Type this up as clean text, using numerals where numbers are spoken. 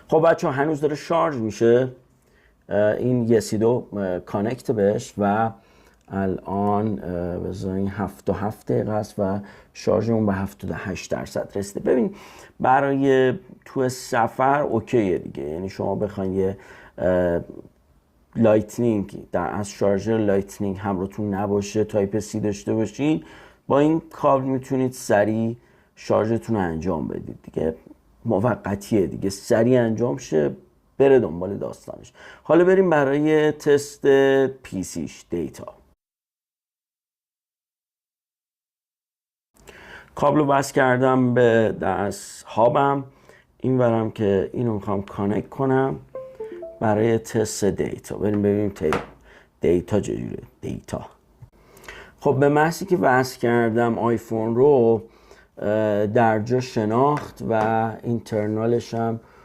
خب بچه هنوز داره شارژ میشه این یه سی دو کانکت بهش و الان بذارین 77 دقیقه است و شارژمون به 78% رسیده. ببین برای تو سفر اوکیه دیگه، یعنی شما بخواین یه لایتنینگ از شارژر لایتنینگ همراهتون نباشه، تایپ سی داشته باشین، با این کابل میتونید سریع شارژتون رو انجام بدید دیگه. موقتیه دیگه، سریع انجام شه بره دنبال داستانش. حالا بریم برای تست پیسیش دیتا. کابل رو بس کردم به دست هابم، این ورم که اینو میخوام کانکت کنم برای تست دیتا. بریم ببینیم دیتا چجوره. دیتا خب به محضی که وصل کردم آیفون رو در جا شناخت و اینترنالش هم